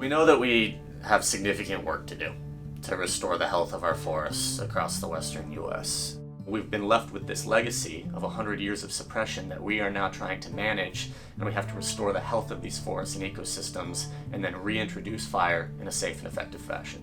We know that we have significant work to do to restore the health of our forests across the western U.S. We've been left with this legacy of 100 years of suppression that we are now trying to manage, and we have to restore the health of these forests and ecosystems and then reintroduce fire in a safe and effective fashion.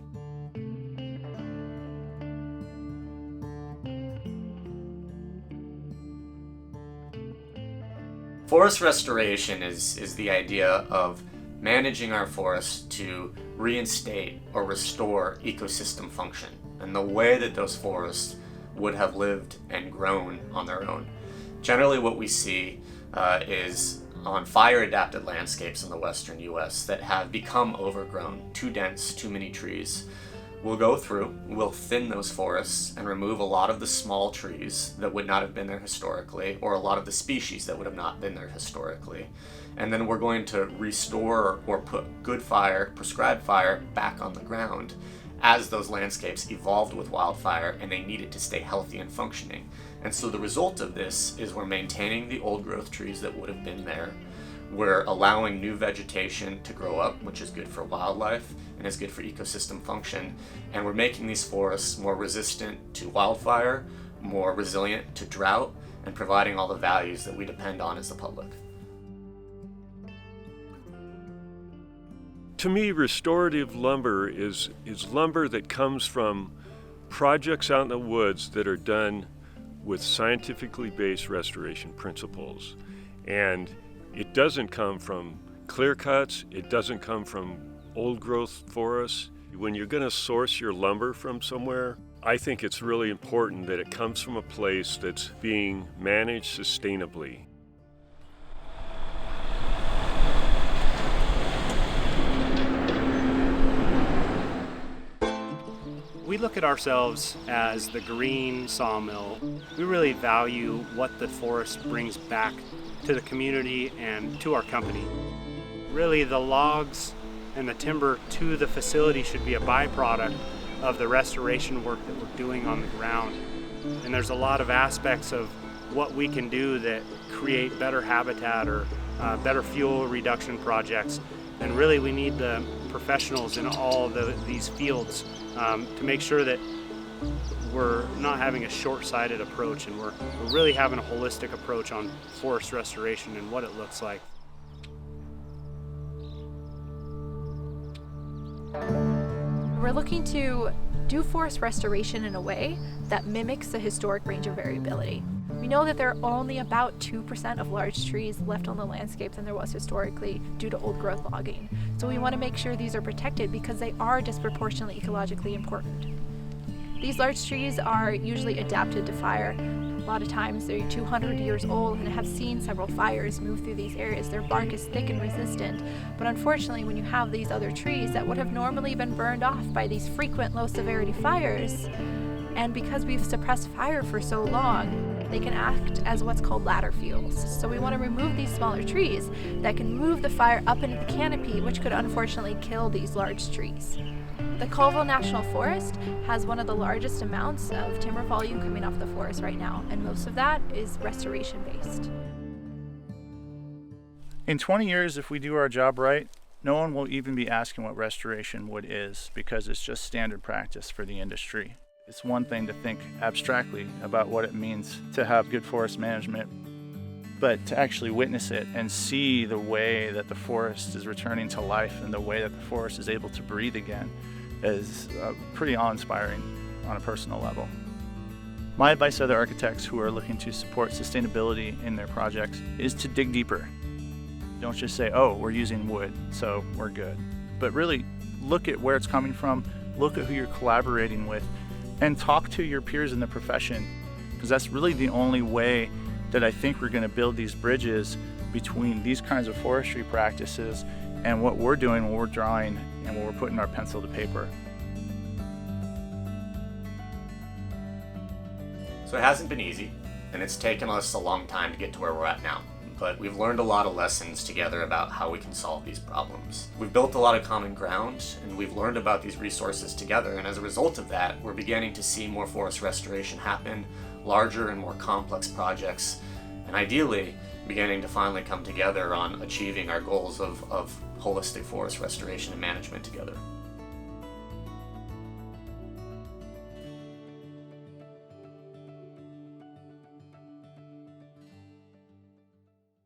Forest restoration is the idea of managing our forests to reinstate or restore ecosystem function and the way that those forests would have lived and grown on their own. Generally what we see is on fire-adapted landscapes in the western U.S. that have become overgrown, too dense, too many trees. We'll go through, we'll thin those forests and remove a lot of the small trees that would not have been there historically, or a lot of the species that would have not been there historically. And then we're going to restore or put good fire, prescribed fire, back on the ground as those landscapes evolved with wildfire and they needed to stay healthy and functioning. And so the result of this is we're maintaining the old growth trees that would have been there. We're allowing new vegetation to grow up, which is good for wildlife and is good for ecosystem function. And we're making these forests more resistant to wildfire, more resilient to drought, and providing all the values that we depend on as the public. To me, restorative lumber is lumber that comes from projects out in the woods that are done with scientifically based restoration principles. And it doesn't come from clear cuts, it doesn't come from old growth forests. When you're going to source your lumber from somewhere, I think it's really important that it comes from a place that's being managed sustainably. We look at ourselves as the green sawmill. We really value what the forest brings back to the community and to our company. Really, the logs and the timber to the facility should be a byproduct of the restoration work that we're doing on the ground. And there's a lot of aspects of what we can do that create better habitat or better fuel reduction projects. And really, we need the professionals in all these fields to make sure that we're not having a short-sighted approach and we're really having a holistic approach on forest restoration and what it looks like. We're looking to do forest restoration in a way that mimics the historic range of variability. We know that there are only about 2% of large trees left on the landscape than there was historically due to old growth logging. So we want to make sure these are protected because they are disproportionately ecologically important. These large trees are usually adapted to fire. A lot of times they're 200 years old and have seen several fires move through these areas. Their bark is thick and resistant, but unfortunately when you have these other trees that would have normally been burned off by these frequent low severity fires, and because we've suppressed fire for so long, they can act as what's called ladder fuels. So we want to remove these smaller trees that can move the fire up into the canopy, which could unfortunately kill these large trees. The Colville National Forest has one of the largest amounts of timber volume coming off the forest right now, and most of that is restoration based. In 20 years, if we do our job right, no one will even be asking what restoration wood is because it's just standard practice for the industry. It's one thing to think abstractly about what it means to have good forest management, but to actually witness it and see the way that the forest is returning to life and the way that the forest is able to breathe again is pretty awe-inspiring on a personal level. My advice to other architects who are looking to support sustainability in their projects is to dig deeper. Don't just say, oh, we're using wood, so we're good. But really look at where it's coming from, look at who you're collaborating with, and talk to your peers in the profession, because that's really the only way that I think we're going to build these bridges between these kinds of forestry practices and what we're doing when we're drawing and when we're putting our pencil to paper. So it hasn't been easy, and it's taken us a long time to get to where we're at now. But we've learned a lot of lessons together about how we can solve these problems. We've built a lot of common ground, and we've learned about these resources together, and as a result of that, we're beginning to see more forest restoration happen, larger and more complex projects, and ideally, beginning to finally come together on achieving our goals of holistic forest restoration and management together.